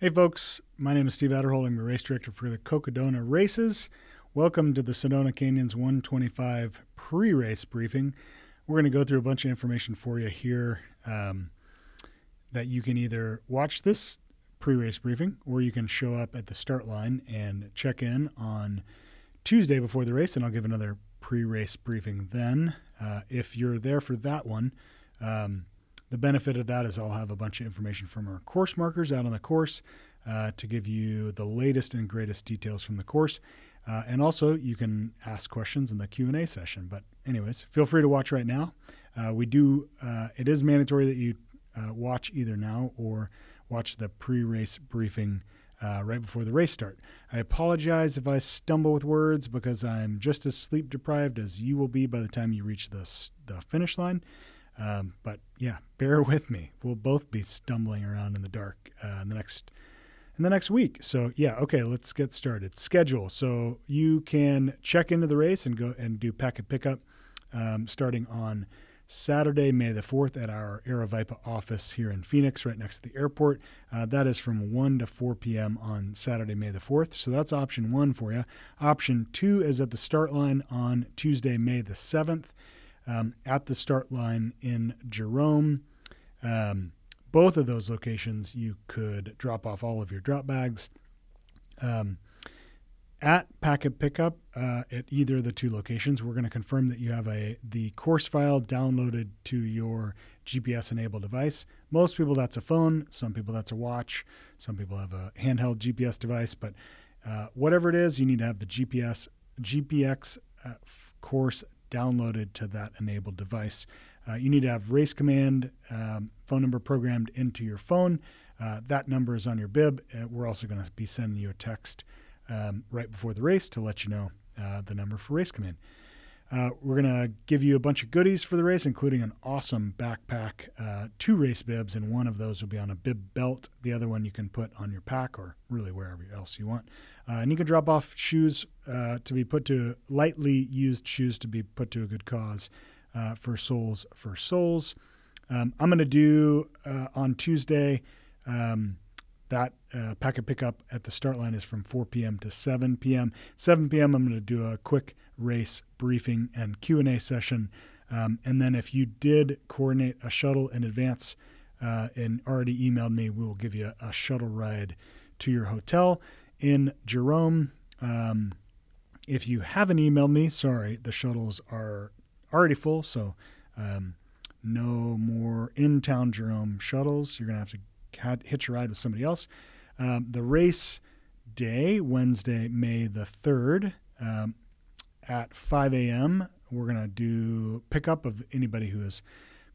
Hey folks, my name is Steve Adderhold. I'm your race director for the Sedona races. Welcome to the Sedona Canyons 125 pre-race briefing. We're going to go through a bunch of information for you here that you can either watch this pre-race briefing or you can show up at the start line and check in on Tuesday before the race, and I'll give another pre-race briefing then. If you're there for that one, the benefit of that is I'll have a bunch of information from our course markers out on the course to give you the latest and greatest details from the course. And also you can ask questions in the Q&A session. But anyways, feel free to watch right now. It is mandatory that you watch either now or watch the pre-race briefing right before the race start. I apologize if I stumble with words because I'm just as sleep deprived as you will be by the time you reach the finish line. But yeah, bear with me. We'll both be stumbling around in the dark in the next week. So yeah, okay, let's get started. Schedule. So you can check into the race and go and do packet pickup starting on Saturday, May the 4th at our Aravaipa office here in Phoenix, right next to the airport. That is from 1 to 4 p.m. on Saturday, May the 4th. So that's option 1 for you. Option 2 is at the start line on Tuesday, May the 7th. At the start line in Jerome. Both of those locations, you could drop off all of your drop bags. At packet pickup at either of the two locations, we're going to confirm that you have the course file downloaded to your GPS-enabled device. Most people, that's a phone. Some people, that's a watch. Some people have a handheld GPS device. But whatever it is, you need to have the GPX course downloaded to that enabled device. You need to have race command phone number programmed into your phone. That number is on your bib. We're also going to be sending you a text right before the race to let you know the number for race command. We're going to give you a bunch of goodies for the race, including an awesome backpack, 2 race bibs, and one of those will be on a bib belt. The other one you can put on your pack or really wherever else you want. And you can drop off shoes to be put to lightly used shoes to be put to a good cause for Souls for Souls. I'm going to do on Tuesday that packet pickup at the start line is from 4 p.m. to 7 p.m. 7 p.m. I'm going to do a quick race briefing and Q&A session. And then if you did coordinate a shuttle in advance and already emailed me, we will give you a shuttle ride to your hotel in Jerome. If you haven't emailed me, sorry, the shuttles are already full, so no more in-town Jerome shuttles. You're going to have to hitch a ride with somebody else. The race day, Wednesday, May the 3rd, at 5 a.m., we're going to do pickup of anybody who has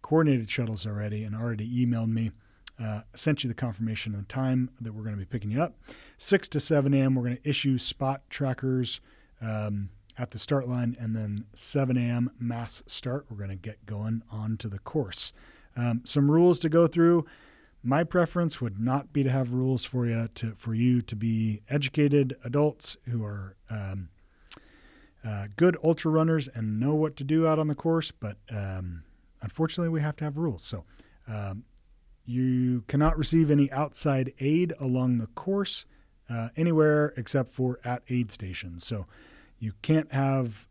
coordinated shuttles already and already emailed me. Sent you the confirmation of the time that we're going to be picking you up. 6 to 7 a.m., we're going to issue spot trackers at the start line, and then 7 a.m. mass start. We're going to get going onto the course. Some rules to go through. My preference would not be to have rules for you to be educated adults who are good ultra runners and know what to do out on the course, but unfortunately we have to have rules. So you cannot receive any outside aid along the course anywhere except for at aid stations. So you can't have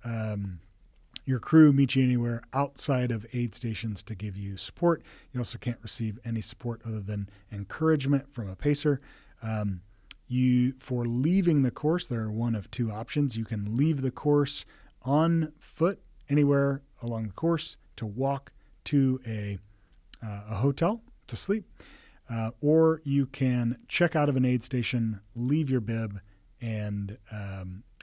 your crew meet you anywhere outside of aid stations to give you support. You also can't receive any support other than encouragement from a pacer. For leaving the course, there are one of 2 options. You can leave the course on foot anywhere along the course to walk to a hotel to sleep, or you can check out of an aid station, leave your bib, and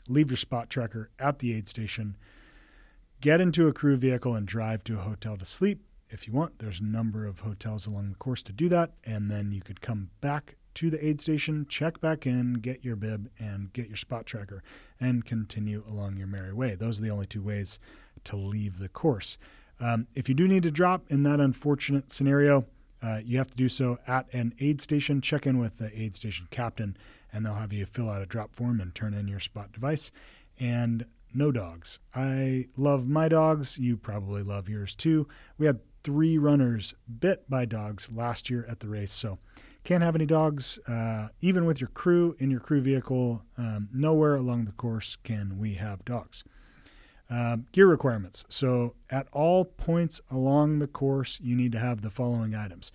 leave your spot tracker at the aid station, get into a crew vehicle and drive to a hotel to sleep. If you want, there's a number of hotels along the course to do that, and then you could come back to the aid station, check back in, get your bib, and get your spot tracker, and continue along your merry way. Those are the only 2 ways to leave the course. If you do need to drop in that unfortunate scenario, you have to do so at an aid station. Check in with the aid station captain, and they'll have you fill out a drop form and turn in your spot device. And no dogs. I love my dogs. You probably love yours too. We had 3 runners bit by dogs last year at the race, so Can't have any dogs, even with your crew in your crew vehicle. Nowhere along the course can we have dogs. Gear requirements. So at all points along the course, you need to have the following items.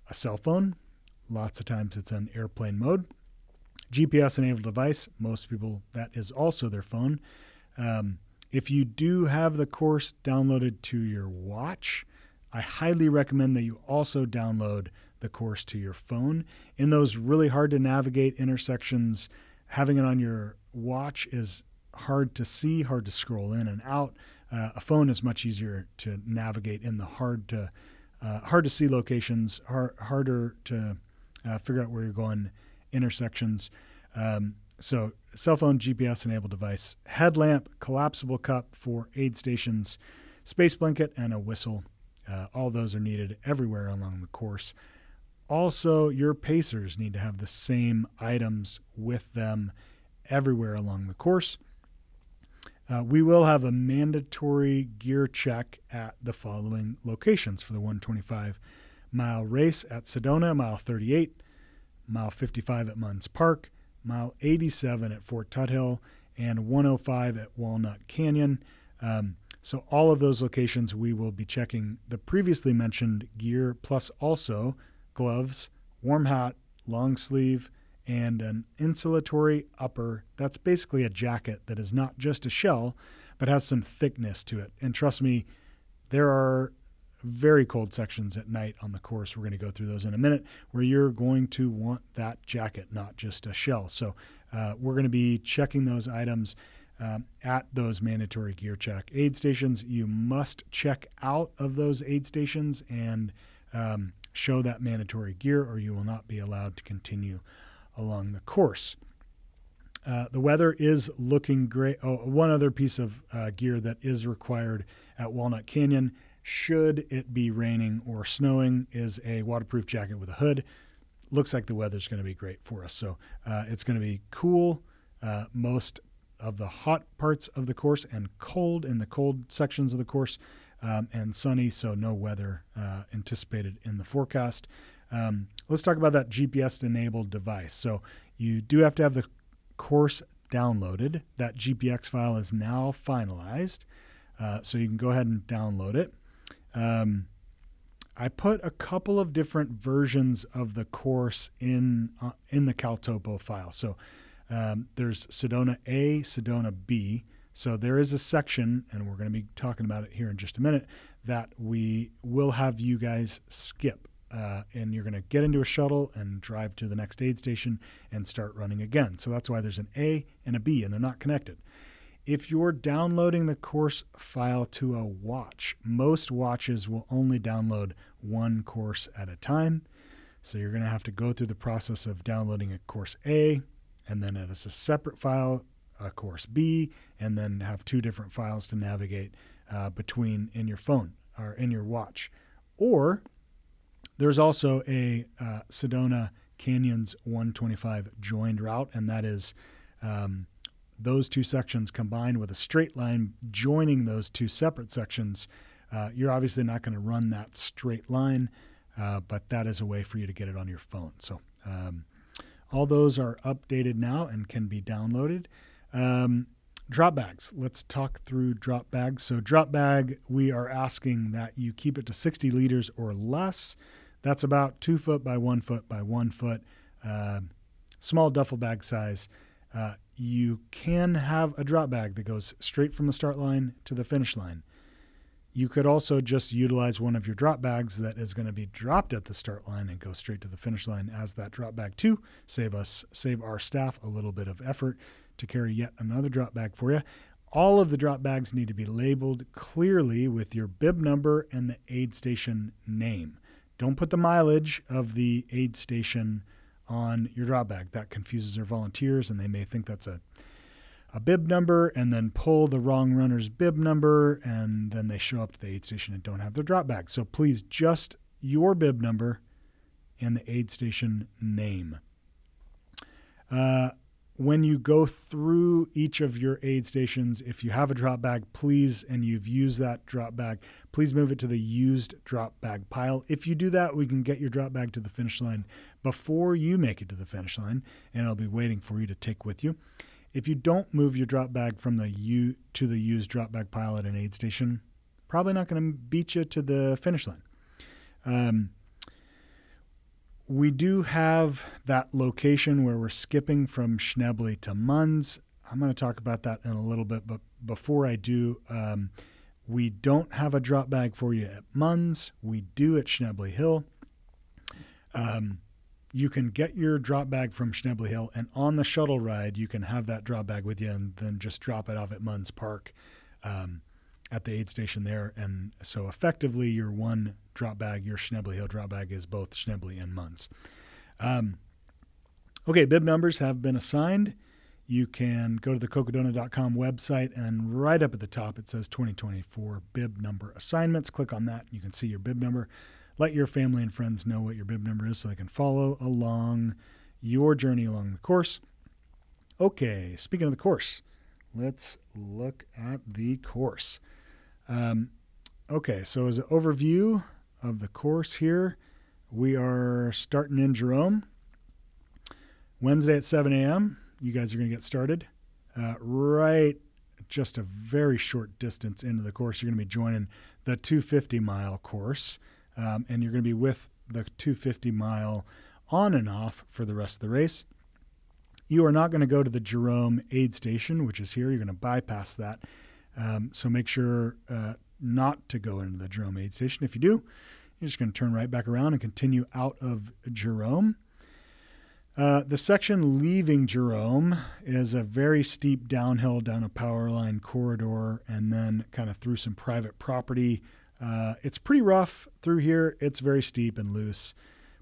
A cell phone. Lots of times it's in airplane mode. GPS-enabled device. Most people, that is also their phone. If you do have the course downloaded to your watch, I highly recommend that you also download the course to your phone. In those really hard to navigate intersections, having it on your watch is hard to see, hard to scroll in and out. A phone is much easier to navigate in the hard to see locations, harder to figure out where you're going intersections. So cell phone, GPS enabled device, headlamp, collapsible cup for aid stations, space blanket, and a whistle. All those are needed everywhere along the course. Also, your pacers need to have the same items with them everywhere along the course. We will have a mandatory gear check at the following locations for the 125-mile race: at Sedona, mile 38, mile 55 at Munns Park, mile 87 at Fort Tuthill, and 105 at Walnut Canyon. So all of those locations, we will be checking the previously mentioned gear, plus also gloves, warm hat, long sleeve, and an insulatory upper. That's basically a jacket that is not just a shell, but has some thickness to it. And trust me, there are very cold sections at night on the course. We're going to go through those in a minute, where you're going to want that jacket, not just a shell. So we're going to be checking those items at those mandatory gear check aid stations. You must check out of those aid stations and show that mandatory gear, or you will not be allowed to continue along the course. The weather is looking great. Oh, one other piece of gear that is required at Walnut Canyon, should it be raining or snowing, is a waterproof jacket with a hood. Looks like the weather's going to be great for us. So it's going to be cool most of the hot parts of the course, and cold in the cold sections of the course, and sunny, so no weather anticipated in the forecast. Let's talk about that GPS-enabled device. So you do have to have the course downloaded. That GPX file is now finalized, so you can go ahead and download it. I put a couple of different versions of the course in the CalTopo file. So there's Sedona A, Sedona B. So there is a section, and we're going to be talking about it here in just a minute, that we will have you guys skip. And you're going to get into a shuttle and drive to the next aid station and start running again. So that's why there's an A and a B, and they're not connected. If you're downloading the course file to a watch, most watches will only download one course at a time. So you're going to have to go through the process of downloading a course A, and then as a separate file, a course B, and then have two different files to navigate between in your phone or in your watch. Or there's also a Sedona Canyons 125 joined route, and that is those two sections combined with a straight line joining those two separate sections. You're obviously not going to run that straight line, but that is a way for you to get it on your phone. So all those are updated now and can be downloaded. Drop bags. Let's talk through drop bags. So drop bag, we are asking that you keep it to 60 liters or less. That's about 2 foot by 1 foot by 1 foot, small duffel bag size. You can have a drop bag that goes straight from the start line to the finish line. You could also just utilize one of your drop bags that is going to be dropped at the start line and go straight to the finish line as that drop bag too. Save our staff a little bit of effort to carry yet another drop bag for you. All of the drop bags need to be labeled clearly with your bib number and the aid station name. Don't put the mileage of the aid station on your drop bag. That confuses our volunteers, and they may think that's a bib number and then pull the wrong runner's bib number, and then they show up to the aid station and don't have their drop bag. So please, just your bib number and the aid station name. When you go through each of your aid stations, if you have a drop bag, please, and you've used that drop bag, please move it to the used drop bag pile. If you do that, we can get your drop bag to the finish line before you make it to the finish line, and it'll be waiting for you to take with you. If you don't move your drop bag from the to the used drop bag pile at an aid station, probably not going to beat you to the finish line. We do have that location where we're skipping from Schnebly to Munns. I'm going to talk about that in a little bit, but before I do, we don't have a drop bag for you at Munns. We do at Schnebly Hill. You can get your drop bag from Schnebly Hill, and on the shuttle ride, you can have that drop bag with you and then just drop it off at Munns Park at the aid station there. And so effectively, your one drop bag, your Schnebly Hill drop bag, is both Schnebly and Munns. Okay, bib numbers have been assigned. You can go to the cocodona.com website, and right up at the top it says 2024 bib number assignments. Click on that. You can see your bib number. Let your family and friends know what your bib number is so they can follow along your journey along the course. Okay, speaking of the course, let's look at the course. Okay, so as an overview of the course here, we are starting in Jerome. Wednesday at 7 a.m., you guys are going to get started. Right just a very short distance into the course, you're going to be joining the 250-mile course, and you're going to be with the 250-mile on and off for the rest of the race. You are not going to go to the Jerome aid station, which is here. You're going to bypass that. So make sure not to go into the Jerome aid station. If you do, you're just going to turn right back around and continue out of Jerome. The section leaving Jerome is a very steep downhill down a power line corridor and then kind of through some private property. It's pretty rough through here. It's very steep and loose.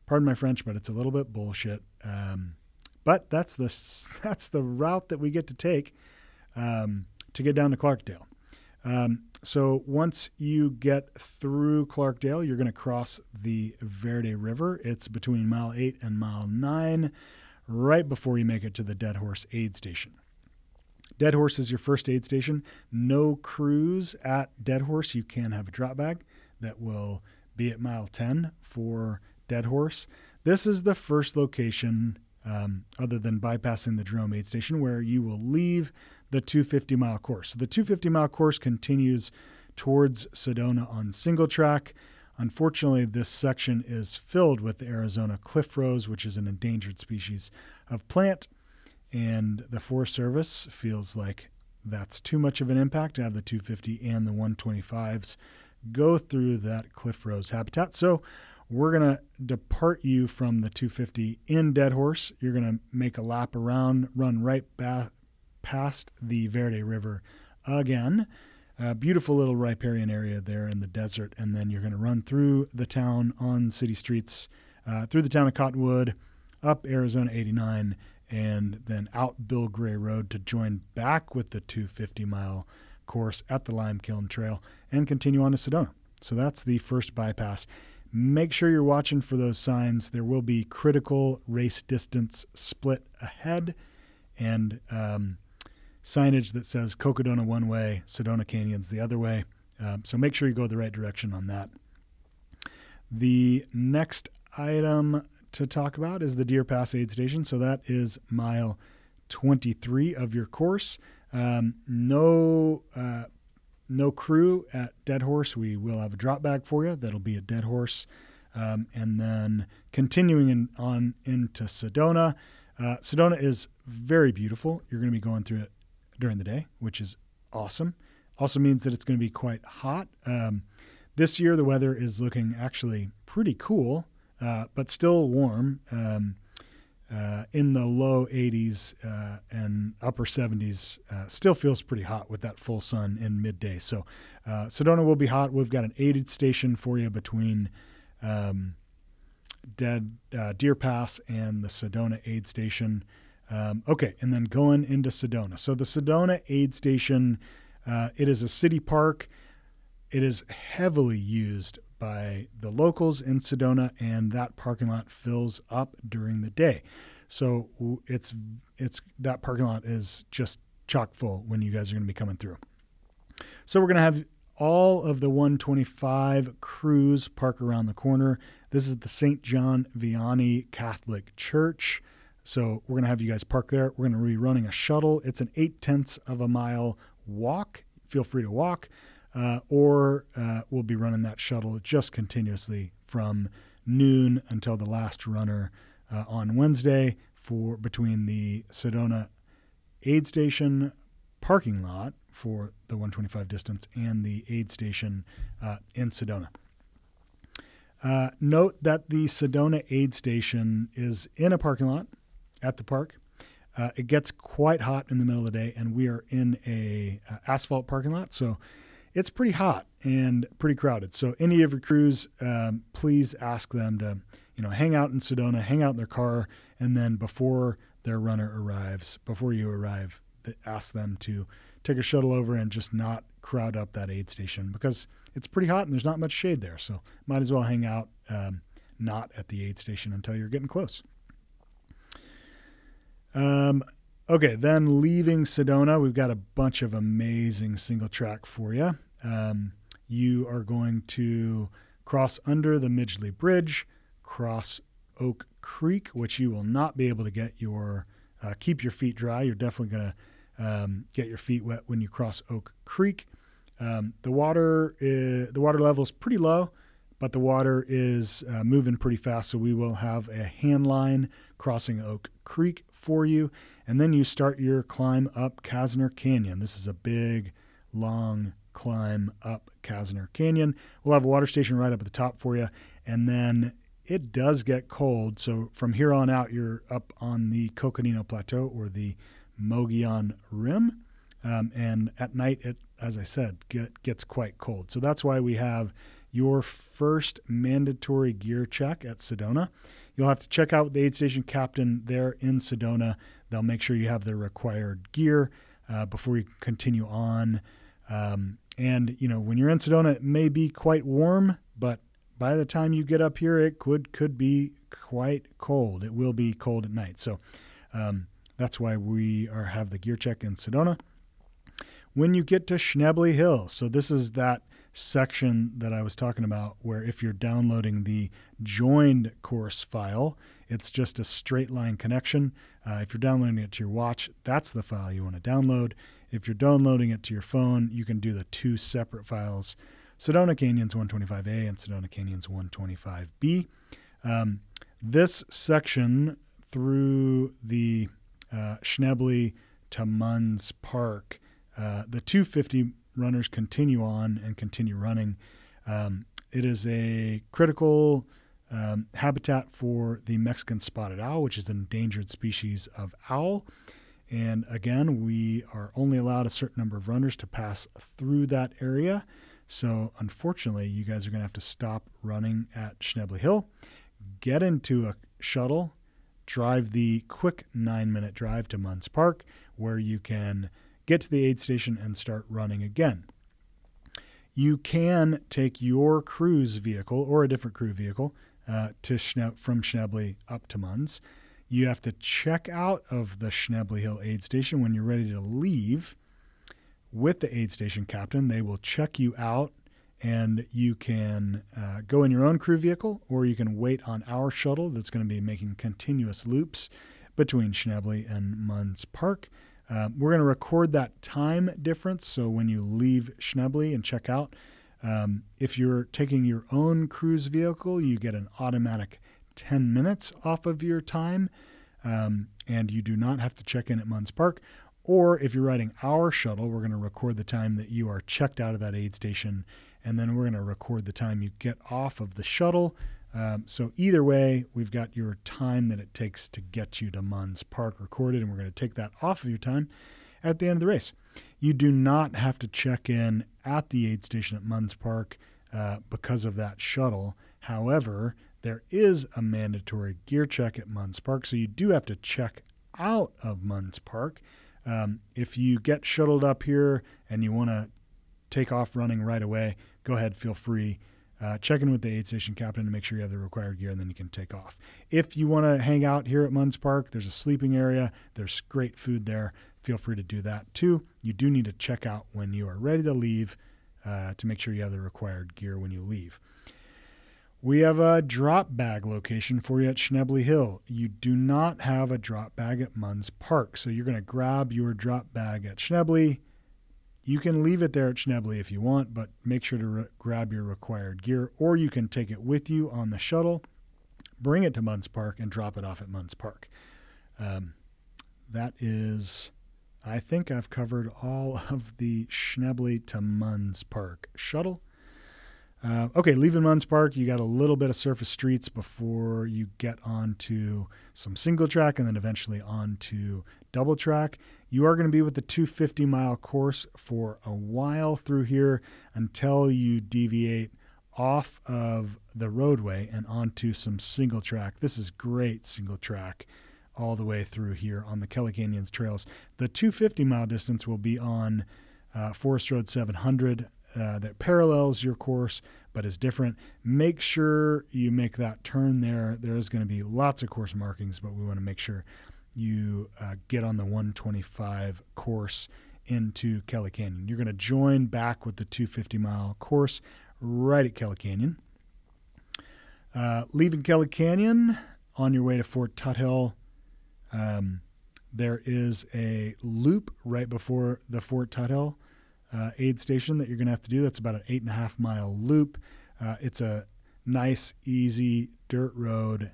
Pardon my French, but it's a little bit bullshit. But that's the route that we get to take to get down to Clarkdale. So once you get through Clarkdale, you're going to cross the Verde River. It's between mile 8 and mile 9, right before you make it to the Dead Horse aid station. Dead Horse is your first aid station. No crews at Dead Horse. You can have a drop bag that will be at mile 10 for Dead Horse. This is the first location, other than bypassing the Jerome aid station, where you will leave the 250-mile course. So the 250-mile course continues towards Sedona on single track. Unfortunately, this section is filled with the Arizona cliff rose, which is an endangered species of plant, and the Forest Service feels like that's too much of an impact to have the 250 and the 125s go through that cliff rose habitat. So we're going to depart you from the 250 in Dead Horse. You're going to make a lap around, run right past the Verde River again. A beautiful little riparian area there in the desert, and then you're going to run through the town on city streets, through the town of Cottonwood, up Arizona 89, and then out Bill Gray Road to join back with the 250-mile course at the Lime Kiln Trail and continue on to Sedona. So that's the first bypass. Make sure you're watching for those signs. There will be critical race distance split ahead and signage that says Cocodona one way, Sedona Canyons the other way. So make sure you go the right direction on that. The next item to talk about is the Deer Pass aid station. So that is mile 23 of your course. No crew at Dead Horse. We will have a drop bag for you. That'll be at Dead Horse. And then continuing on into Sedona. Sedona is very beautiful. You're going to be going through it during the day, which is awesome. Also means that it's going to be quite hot. This year, the weather is looking actually pretty cool, but still warm, in the low 80s and upper 70s. Still feels pretty hot with that full sun in midday. So Sedona will be hot. We've got an aided station for you between Deer Pass and the Sedona aid station. Okay, and then going into Sedona. So the Sedona aid station, it is a city park. It is heavily used by the locals in Sedona, and that parking lot fills up during the day. So it's that parking lot is just chock full when you guys are going to be coming through. So we're going to have all of the 125 crews park around the corner. This is the St. John Vianney Catholic Church. So we're going to have you guys park there. We're going to be running a shuttle. It's an 0.8 of a mile walk. Feel free to walk, or we'll be running that shuttle just continuously from noon until the last runner on Wednesday between the Sedona aid station parking lot for the 125 distance and the aid station in Sedona. Note that the Sedona aid station is in a parking lot at the park. It gets quite hot in the middle of the day, and we are in a asphalt parking lot, so it's pretty hot and pretty crowded. So any of your crews, please ask them to, hang out in Sedona, hang out in their car, and then before their runner arrives, before you arrive, ask them to take a shuttle over and just not crowd up that aid station because it's pretty hot and there's not much shade there. So might as well hang out not at the aid station until you're getting close. Okay, then leaving Sedona, we've got a bunch of amazing single track for you. You are going to cross under the Midgley Bridge, cross Oak Creek, which you will not be able to get keep your feet dry. You're definitely going to get your feet wet when you cross Oak Creek. The water level is pretty low, but the water is moving pretty fast, so we will have a hand line crossing Oak Creek for you. And then you start your climb up Kasner Canyon. This is a big, long climb up Kasner Canyon. We'll have a water station right up at the top for you. And then it does get cold. So from here on out, you're up on the Coconino Plateau or the Mogollon Rim. And at night, it, as I said, gets quite cold. So that's why we have your first mandatory gear check at Sedona. You'll have to check out with the aid station captain there in Sedona. They'll make sure you have the required gear before you continue on. And, when you're in Sedona, it may be quite warm, but by the time you get up here, it could be quite cold. It will be cold at night. So that's why we have the gear check in Sedona. When you get to Schnebly Hill, so this is that section that I was talking about where if you're downloading the joined course file, it's just a straight line connection. If you're downloading it to your watch, that's the file you want to download. If you're downloading it to your phone, you can do the two separate files, Sedona Canyons 125A and Sedona Canyons 125B. This section through the Schnebly to Munns Park, the 250 runners continue on and continue running. It is a critical habitat for the Mexican spotted owl, which is an endangered species of owl. And again, we are only allowed a certain number of runners to pass through that area. So unfortunately, you guys are going to have to stop running at Schnebly Hill, get into a shuttle, drive the quick 9-minute drive to Munns Park, where you can get to the aid station and start running again. You can take your crew's vehicle or a different crew vehicle from Schnebly up to Munns. You have to check out of the Schnebly Hill aid station when you're ready to leave with the aid station captain. They will check you out, and you can go in your own crew vehicle, or you can wait on our shuttle that's going to be making continuous loops between Schnebly and Munns Park. We're going to record that time difference, so when you leave Schnebly and check out, if you're taking your own crew's vehicle, you get an automatic 10 minutes off of your time, and you do not have to check in at Munns Park. Or if you're riding our shuttle, we're going to record the time that you are checked out of that aid station, and then we're going to record the time you get off of the shuttle. So either way, we've got your time that it takes to get you to Munns Park recorded, and we're going to take that off of your time at the end of the race. You do not have to check in at the aid station at Munns Park because of that shuttle. However, there is a mandatory gear check at Munns Park, so you do have to check out of Munns Park. If you get shuttled up here and you want to take off running right away, go ahead, feel free. check in with the aid station captain to make sure you have the required gear, and then you can take off. If you want to hang out here at Munns Park, there's a sleeping area. There's great food there. Feel free to do that too. You do need to check out when you are ready to leave to make sure you have the required gear when you leave. We have a drop bag location for you at Schnebly Hill. You do not have a drop bag at Munns Park, so you're going to grab your drop bag at Schnebly. You can leave it there at Schnebly if you want, but make sure to grab your required gear, or you can take it with you on the shuttle, bring it to Munns Park, and drop it off at Munns Park. That is, I think I've covered all of the Schnebly to Munns Park shuttle. Okay, leaving Munns Park, you got a little bit of surface streets before you get onto some single track and then eventually onto double track. You are going to be with the 250-mile course for a while through here until you deviate off of the roadway and onto some single track. This is great single track all the way through here on the Kelly Canyons trails. The 250-mile distance will be on Forest Road 700. That parallels your course but is different. Make sure you make that turn there. There is going to be lots of course markings, but we want to make sure you get on the 125 course into Kelly Canyon. You're going to join back with the 250-mile course right at Kelly Canyon. Leaving Kelly Canyon on your way to Fort Tuthill, there is a loop right before the Fort Tuthill aid station that you're going to have to do. That's about an 8.5-mile loop. It's a nice, easy dirt road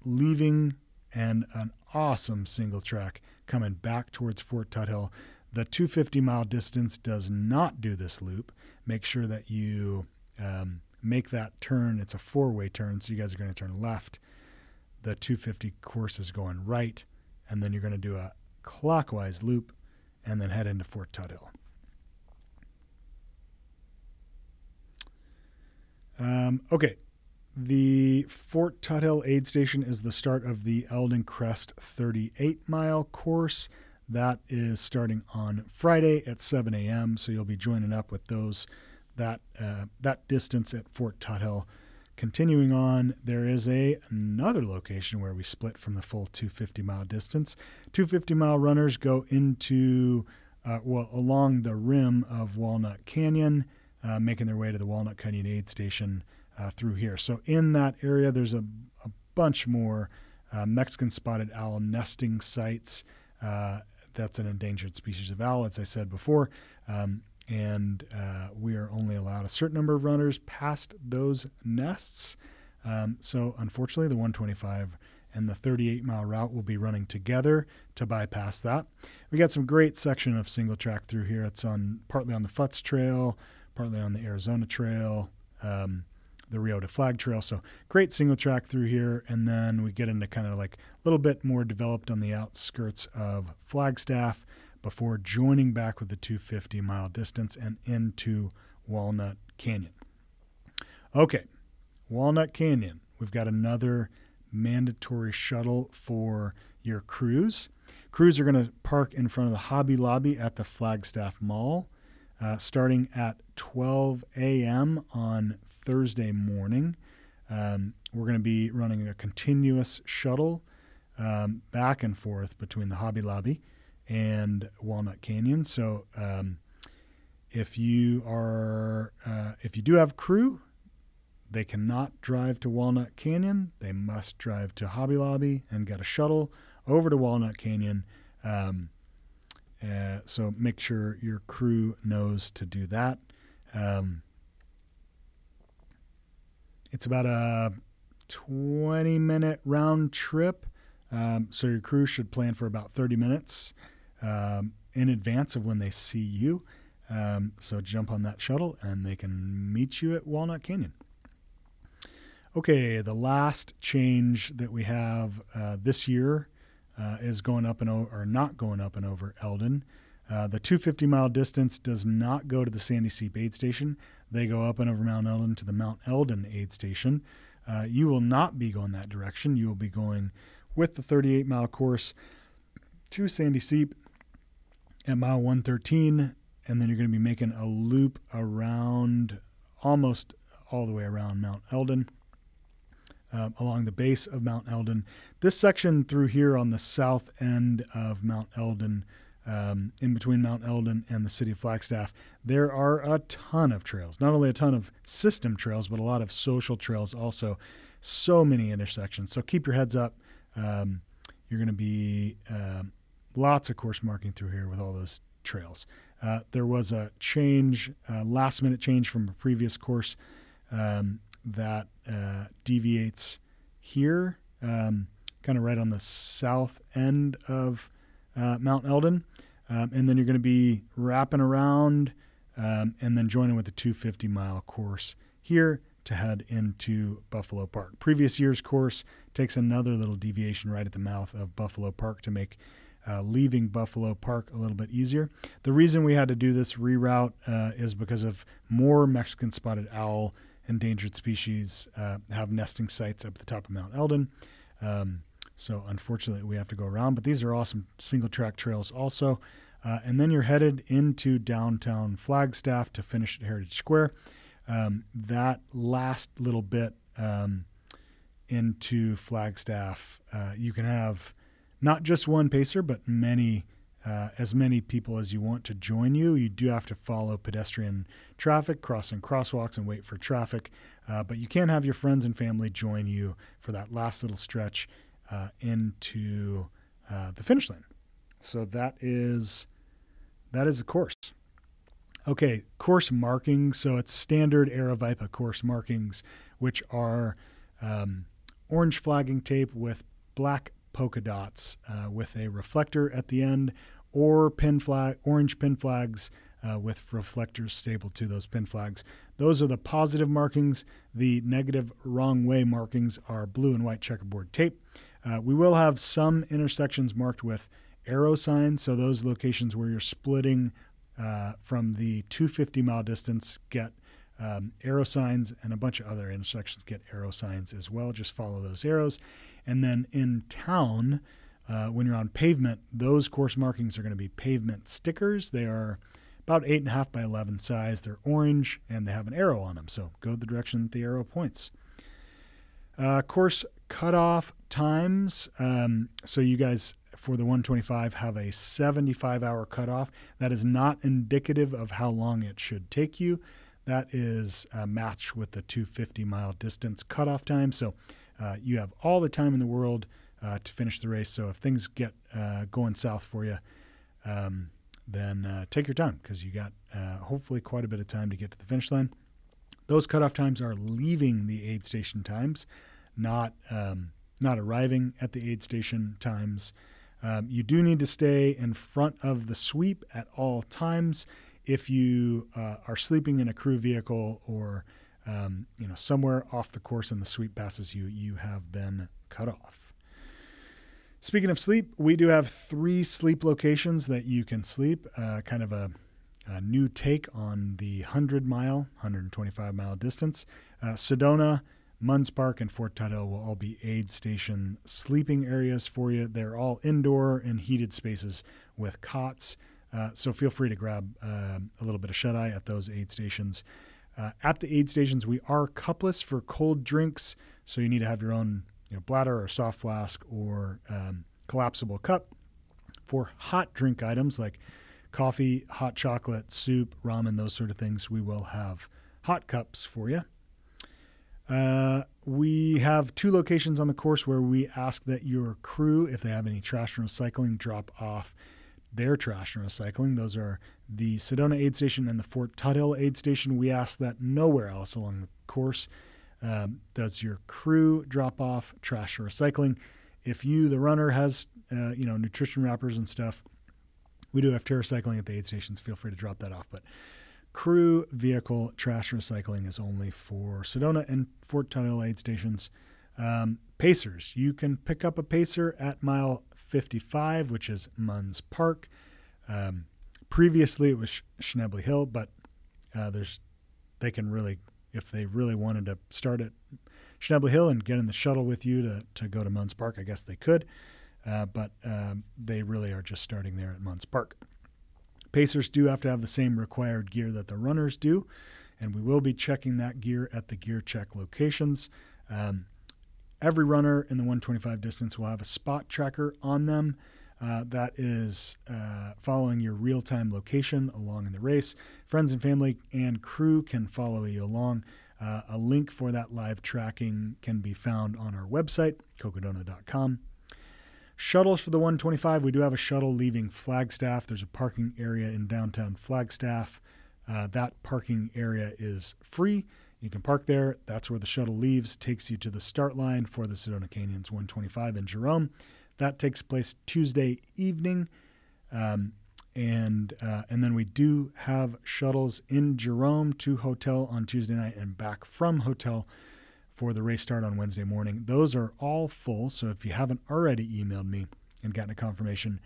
leaving and an awesome single track coming back towards Fort Tuthill. The 250-mile distance does not do this loop. Make sure that you make that turn. It's a four-way turn, so you guys are going to turn left. The 250 course is going right, and then you're going to do a clockwise loop and then head into Fort Tuthill. Okay, the Fort Tuthill aid station is the start of the Eldon Crest 38-mile course. That is starting on Friday at 7 a.m., so you'll be joining up with that distance at Fort Tuthill. Continuing on, there is another location where we split from the full 250-mile distance. 250-mile runners go into, along the rim of Walnut Canyon, making their way to the Walnut Canyon aid station through here. So in that area, there's a bunch more Mexican spotted owl nesting sites. That's an endangered species of owl, as I said before. And we are only allowed a certain number of runners past those nests. So unfortunately, the 125 and the 38-mile route will be running together to bypass that. We got some great section of single track through here. It's partly on the Futz Trail, partly on the Arizona Trail, the Rio de Flag Trail. So great single track through here. And then we get into kind of like a little bit more developed on the outskirts of Flagstaff before joining back with the 250-mile distance and into Walnut Canyon. Okay, Walnut Canyon. We've got another mandatory shuttle for your crews. Crews are going to park in front of the Hobby Lobby at the Flagstaff Mall. Starting at 12 a.m. on Thursday morning. We're going to be running a continuous shuttle back and forth between the Hobby Lobby and Walnut Canyon. So if you do have crew, they cannot drive to Walnut Canyon. They must drive to Hobby Lobby and get a shuttle over to Walnut Canyon. So make sure your crew knows to do that. It's about a 20-minute round trip. So your crew should plan for about 30 minutes in advance of when they see you. So jump on that shuttle and they can meet you at Walnut Canyon. Okay, the last change that we have this year is going up or not going up and over Eldon. The 250-mile distance does not go to the Sandy Seep aid station. They go up and over Mount Eldon to the Mount Eldon aid station. You will not be going that direction. You will be going with the 38-mile course to Sandy Seep at mile 113, and then you're going to be making a loop around almost all the way around Mount Eldon, along the base of Mount Eldon. This section through here on the south end of Mount Eldon, in between Mount Eldon and the city of Flagstaff, there are a ton of trails. Not only a ton of system trails, but a lot of social trails also. So many intersections. So keep your heads up. You're going to be lots of course marking through here with all those trails. There was a change, last minute change from a previous course that deviates here, kind of right on the south end of Mount Eldon. And then you're going to be wrapping around and then joining with the 250-mile course here to head into Buffalo Park. Previous year's course takes another little deviation right at the mouth of Buffalo Park to make leaving Buffalo Park a little bit easier. The reason we had to do this reroute is because of more Mexican spotted owl endangered species have nesting sites up at the top of Mount Eldon. So unfortunately we have to go around, but these are awesome single track trails also. And then you're headed into downtown Flagstaff to finish at Heritage Square. That last little bit into Flagstaff, you can have not just one pacer, but as many people as you want to join you. You do have to follow pedestrian traffic, crossing crosswalks, and wait for traffic. But you can have your friends and family join you for that last little stretch into the finish line. So that is the course. Okay, course markings. So it's standard Aravaipa course markings, which are orange flagging tape with black polka dots with a reflector at the end, or orange pin flags with reflectors stapled to those pin flags. Those are the positive markings. The negative wrong way markings are blue and white checkerboard tape. We will have some intersections marked with arrow signs. So those locations where you're splitting from the 250-mile distance get arrow signs, and a bunch of other intersections get arrow signs as well. Just follow those arrows. And then in town, when you're on pavement, those course markings are going to be pavement stickers. They are about 8.5 by 11 size. They're orange and they have an arrow on them. So go the direction that the arrow points. Course cutoff times. So you guys, for the 125, have a 75-hour cutoff. That is not indicative of how long it should take you. That is matched with the 250-mile distance cutoff time. So you have all the time in the world to finish the race. So if things get going south for you, then take your time, because you got hopefully quite a bit of time to get to the finish line. Those cutoff times are leaving the aid station times, not arriving at the aid station times. You do need to stay in front of the sweep at all times. If you are sleeping in a crew vehicle or somewhere off the course and the sweep passes you, you have been cut off. Speaking of sleep, we do have 3 sleep locations that you can sleep, kind of a new take on the 100-mile, 125-mile distance. Sedona, Munns Park, and Fort Tuthill will all be aid station sleeping areas for you. They're all indoor and heated spaces with cots. So feel free to grab a little bit of shut-eye at those aid stations. At the aid stations, we are cupless for cold drinks, so you need to have your own bladder or soft flask or collapsible cup. For hot drink items like coffee, hot chocolate, soup, ramen, those sort of things, we will have hot cups for you. We have 2 locations on the course where we ask that your crew, if they have any trash and recycling, drop off their trash and recycling. Those are the Sedona aid station and the Fort Tuthill aid station. We ask that nowhere else along the course does your crew drop off trash or recycling. If you, the runner, has nutrition wrappers and stuff, we do have TerraCycling at the aid stations. Feel free to drop that off. But crew vehicle trash recycling is only for Sedona and Fort Tuthill aid stations. Pacers. You can pick up a pacer at mile 55, which is Munns Park. Previously it was Schnebly Hill, but they can really, if they really wanted to start at Schnebly Hill and get in the shuttle with you to go to Munns Park, I guess they could. But they really are just starting there at Munns Park. Pacers do have to have the same required gear that the runners do. and we will be checking that gear at the gear check locations. Every runner in the 125 distance will have a spot tracker on them that is following your real-time location along in the race. Friends and family and crew can follow you along. A link for that live tracking can be found on our website, cocodona.com. Shuttles for the 125. We do have a shuttle leaving Flagstaff. There's a parking area in downtown Flagstaff. That parking area is free. You can park there. That's where the shuttle leaves, takes you to the start line for the Sedona Canyons 125 in Jerome. That takes place Tuesday evening. And then we do have shuttles in Jerome to hotel on Tuesday night and back from hotel for the race start on Wednesday morning. Those are all full, so if you haven't already emailed me and gotten a confirmation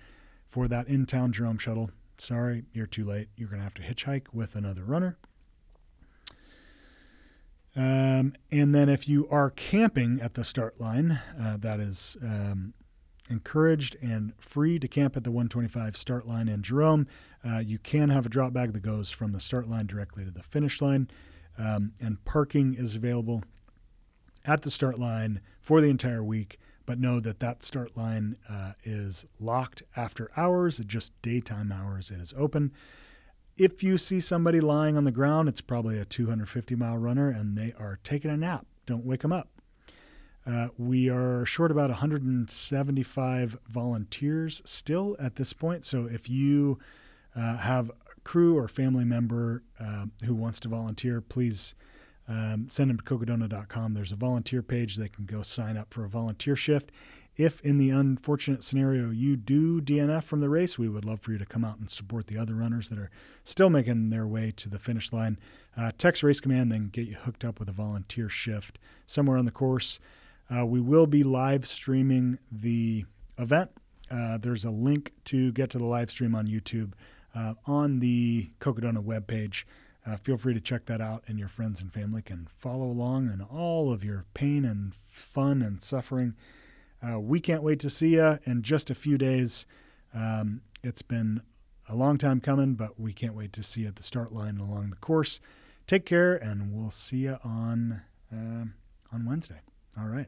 for that in-town Jerome shuttle, sorry, you're too late. You're going to have to hitchhike with another runner. And then if you are camping at the start line, that is encouraged and free to camp at the 125 start line in Jerome. You can have a drop bag that goes from the start line directly to the finish line, and parking is available at the start line for the entire week, but know that that start line is locked after hours, just daytime hours it is open. If you see somebody lying on the ground, it's probably a 250-mile runner, and they are taking a nap. Don't wake them up. We are short about 175 volunteers still at this point. So if you have a crew or family member who wants to volunteer, please send them to cocodona.com. There's a volunteer page. They can go sign up for a volunteer shift. If in the unfortunate scenario you do DNF from the race, we would love for you to come out and support the other runners that are still making their way to the finish line. Text Race Command, then get you hooked up with a volunteer shift somewhere on the course. We will be live streaming the event. There's a link to get to the live stream on YouTube on the Cocodona webpage. Feel free to check that out, and your friends and family can follow along in all of your pain and fun and suffering. We can't wait to see you in just a few days. It's been a long time coming, but we can't wait to see you at the start line and along the course. Take care, and we'll see you on Wednesday. All right.